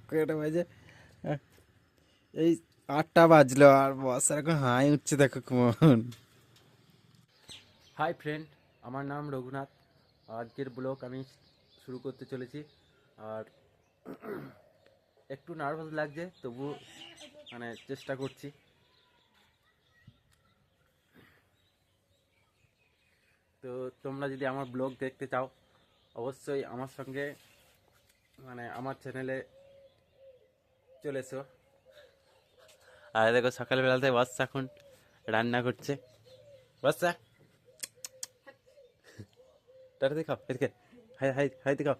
কয়টা বাজে? এই 8টা বাজলো আর বর্ষার এখন হাই উঠছে, দেখো কেমন। হাই ফ্রেন্ড, আমার নাম রঘুনাথ। আজকের ব্লগ আমি শুরু করতে চলেছি। আর একটু নার্ভাস লাগছে, তবু চেষ্টা করছি। তো তোমরা যদি আমার ব্লগ দেখতে চাও, অবশ্যই আমার সঙ্গে আমার চ্যানেলে চলে এসো। আর দেখো, সকালবেলাতে বাচ্চা এখন রান্না করছে। বাচ্চা টাটা দেখাও, এদিকে হাই হাই হাই দেখাও,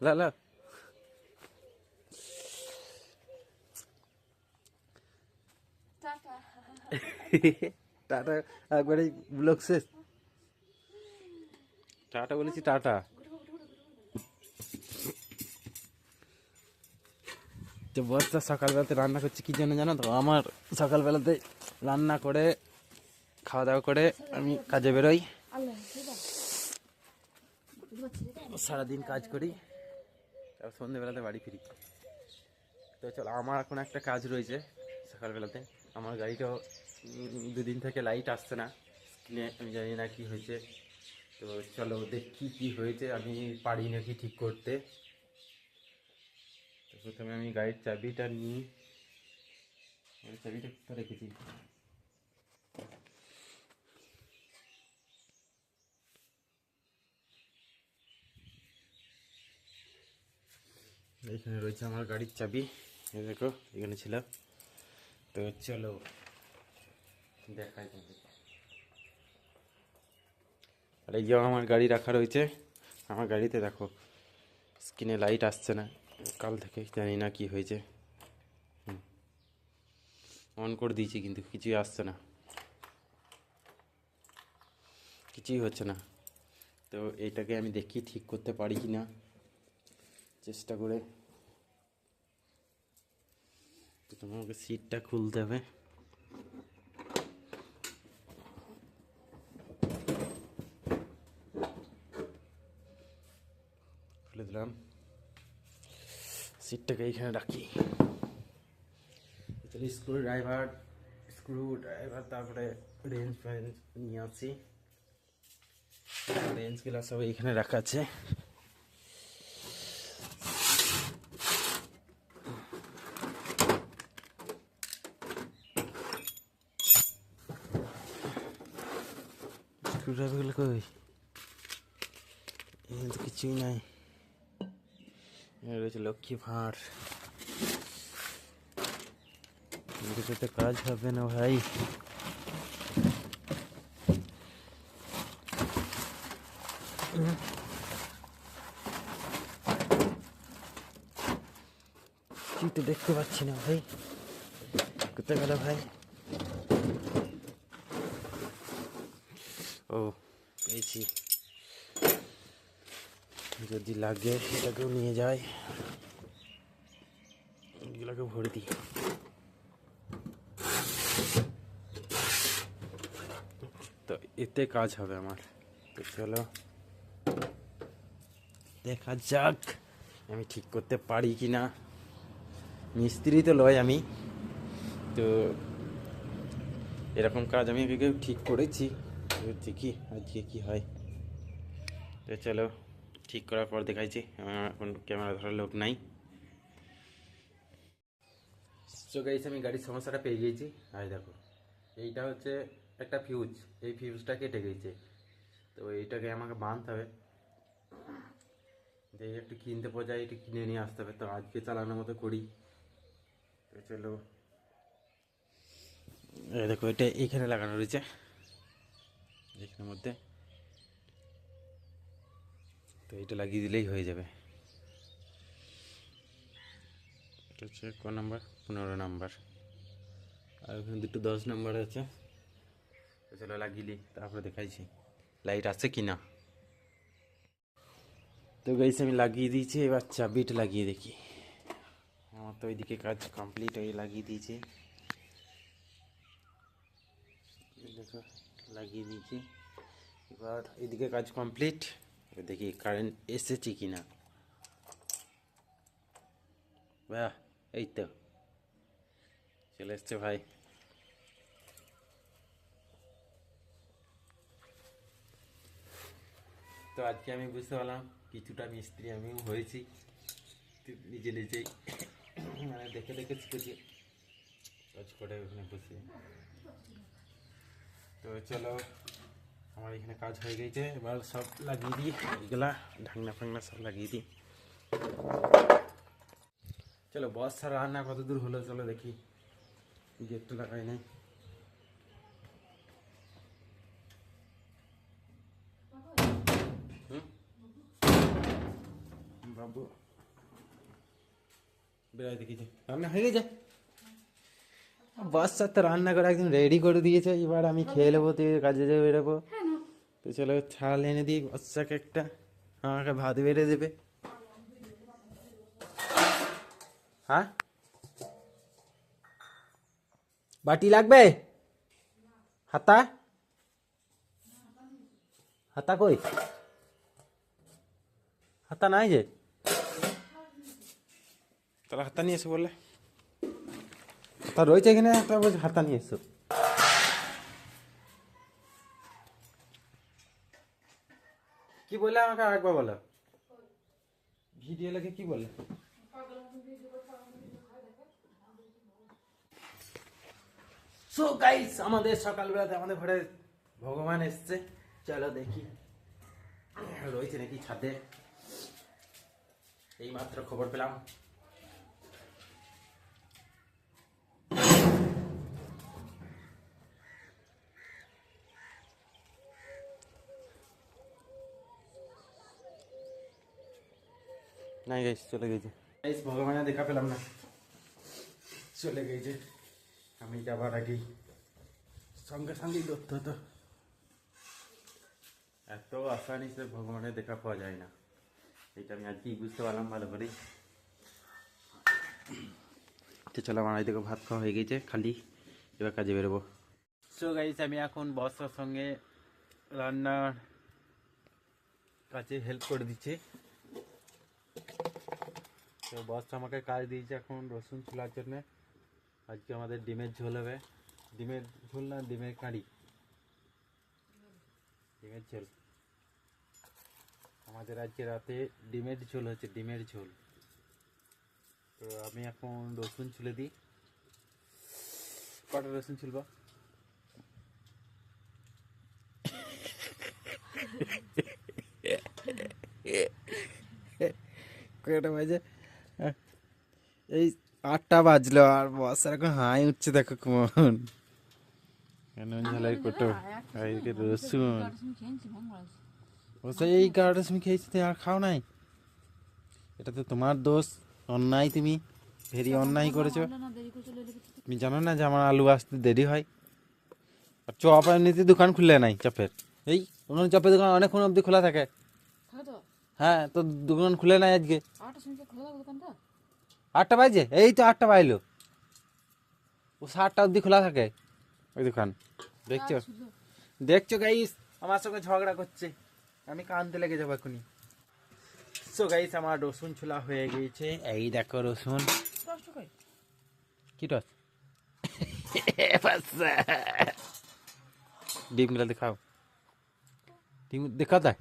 লা লা। টাটা, একবারে ব্লগ শেষ। টাটা বলেছি, টাটা। তো বর্ষা সকালবেলাতে রান্না করছে কি জন্য জানো তো? আমার সকালবেলাতে রান্না করে খাওয়া দাওয়া করে আমি কাজে বেরোই, সারাদিন কাজ করি, তারপর সন্ধ্যেবেলাতে বাড়ি ফিরি। তো চলো, আমার এখন একটা কাজ রয়েছে সকালবেলাতে। আমার গাড়িটাও দুদিন থেকে লাইট আসছে না স্ক্রিনে, আমি জানি না কি হয়েছে। তো চলো দেখি কি হয়েছে, আমি পারি নাকি ঠিক করতে। তো প্রথমে আমি গাড়ির চাবিটা নিই। চাবিটা কোথায় রেখেছি? এখানে রয়েছে আমার গাড়ির চাবি, এই দেখো এখানে ছিল। তো চলো দেখাই তোমাদের। আর এই যে আমার গাড়ি রাখা রয়েছে। আমার গাড়িতে দেখো স্ক্রিনে লাইট আসছে না কাল থেকে, জানি না কি হয়েছে। অন করে দিয়েছি কিন্তু কিছুই আসছে না, কিছুই হচ্ছে না। তো এইটাকে আমি দেখি ঠিক করতে পারি কি না, চেষ্টা করে। তো তোমাকে সিটটা খুলতে হবে। খুলে দিলাম, সিটটাকে এইখানে রাখি। স্ক্রু ড্রাইভার তারপরে রেঞ্জ ফ্রেঞ্জ নিয়ে আসি। রেঞ্জগুলো সব এইখানে রাখা আছে। স্ক্রুড্রাইভারগুলো কই? এখানে তো কিছুই নাই। এখানে রয়েছে লক্ষ্মী ভাঁড়। এদিকে তো কাজ হবে না ভাই। কি তো দেখতে পাচ্ছি না ভাই, কোথায় গেল ভাই? ও, পেয়েছি। যদি লাগে এটাকেও নিয়ে যায়, এগুলোকে ভরে দিই। তো এতে কাজ হবে আমার। তো চলো দেখা যাক আমি ঠিক করতে পারি কি না। মিস্ত্রি তো লয় আমি, তো এরকম কাজ আমি আগে ঠিক করেছি। দেখি আজকে কি হয়। তো চলো, ঠিক করার পর দেখাইছি। আমার এখন ক্যামেরা ধরার লোক নাই। তো গাইস, আমি গাড়ির সমস্যাটা পেয়ে গিয়েছি। আর দেখো, এইটা হচ্ছে একটা ফিউজ, এই ফিউজটা কেটে গেছে। তো এইটাকে আমাকে বাঁধতে হবে। যে একটু কিনতে পাওয়া যায়, এটা কিনে নিয়ে আসতে হবে। তো আজকে চালানোর মতো করি। তো চলো, এই দেখো এটা এইখানে লাগানো রয়েছে, এখানের মধ্যে। তো এটা লাগিয়ে দিলেই হয়ে যাবে। এটা হচ্ছে ক নাম্বার? 15 নাম্বার। আর ওখানে দুটো 10 নাম্বার আছে। তো চলো লাগিয়ে তারপরে দেখাইছি লাইট আছে কি না। তো গাইস আমি লাগিয়ে দিয়েছি, এবার চাবিটা লাগিয়ে দেখি। আমার তো ওইদিকে কাজ কমপ্লিট হয়ে লাগিয়ে দিয়েছি। দেখো লাগিয়ে দিয়েছি, এবার এদিকে কাজ কমপ্লিট। এবার দেখি কারেন্ট এসেছে কি না। বাহ, এই তো চলে এসছে ভাই। তো আজকে আমি বুঝতে পারলাম কিছুটা মিস্ত্রি আমিও হয়েছি নিজে নিজেই, মানে দেখে দেখে শিখেছি কাজ করে ওখানে বসে। তো চলো, আমার এখানে কাজ হয়ে গেছে, এবার সব লাগিয়ে দিই, এগুলা ঢাকনা ফাংনা সব লাগিয়ে দিই। চলো বস স্যার রান্না কত দূর হলো চলো দেখি, গেটটা লাগাই নাই। বাবু বেড়াই দেখিছে রান্না হয়ে গেছে, বস স্যার তো রান্না করে একদম রেডি করে দিয়েছে, এবার আমি খেয়ে নেবো, তুই কাজে যাবে বেরোবো। তো চলো ছাল এনে দিই বসাকে একটা, আমাকে ভাত বেড়ে দেবে। হ্যাঁ বাটি লাগবে, হাতা হাতা কই, হাতা নাই যে, তাহলে হাতা নিয়ে এসো বলে, হাতা রয়েছে এখানে একটা, বলছে হাতা নিয়ে এসো। কি বলে আমাকে আরেকবার বলো, ভিডিও লাগে কি বলে। সো গাইস, আমাদের সকালবেলাতে আমাদের ঘরে ভগবান এসছে, চলো দেখি রয়েছে নাকি ছাদে, এই মাত্র খবর পেলাম। নাই গাইস চলে গেছে, গাইস ভগবানের দেখা পেলাম না, চলে গেছে। আমি যাবার আগেই সঙ্গে সঙ্গেই ধরতে হতো, এত আসানি সে ভগবানের দেখা পাওয়া যায় না, এটা আমি আজকেই বুঝতে পারলাম ভালো করেই। তো চলো আমার দেখো ভাত খাওয়া হয়ে গেছে, খালি এবার কাজে বেরোবো। সো গাইস, আমি এখন বসের সঙ্গে রান্নার কাজে হেল্প করে দিচ্ছি। তো বস আমাকে কাজ দিয়েছে এখন রসুন ছোলার জন্য, আজকে আমাদের ডিমের ঝোল হবে, ডিমের ঝোল না ডিমের কাঁড়ি, ডিমের ঝোল আমাদের আজকে রাতে ডিমের ঝোল হচ্ছে, ডিমের ঝোল। তো আমি এখন রসুন ছুলে দিই, কটা রসুন ছুলবা, কয়টা বাজে? এই 8টা বাজলো আর বসার এখন হাই উঠছে দেখো কেমন, কেন ঝালাই কোটো এইদিকে রসুন, বসে এই 11টার সময় খেয়েছি আর খাও নাই, এটা তো তোমার দোষ, অন্যায়, তুমি ভেরি অন্যায় করেছো। তুমি জানো না যে আমার আলু আসতে দেরি হয়, আর চপ এমনিতে দোকান খুললে নাই চপের, এই অন্য চপের দোকান অনেকক্ষণ অবধি খোলা থাকে। হ্যাঁ তো দোকান খুলে নাই আজকে, 8টা বাজে, এই তো 8টা বাজলো, ও 7টা অবধি খোলা থাকে ওই দোকান, দেখছো দেখছো গাইস আমার সঙ্গে ঝগড়া করছে, আমি কানতে লেগে যাবো এখনই। সো গাইস, আমার রসুন ছোলা হয়ে গিয়েছে, এই দেখো রসুন, কি টস ডিমগুলো দেখাও, ডিম দেখা যায়।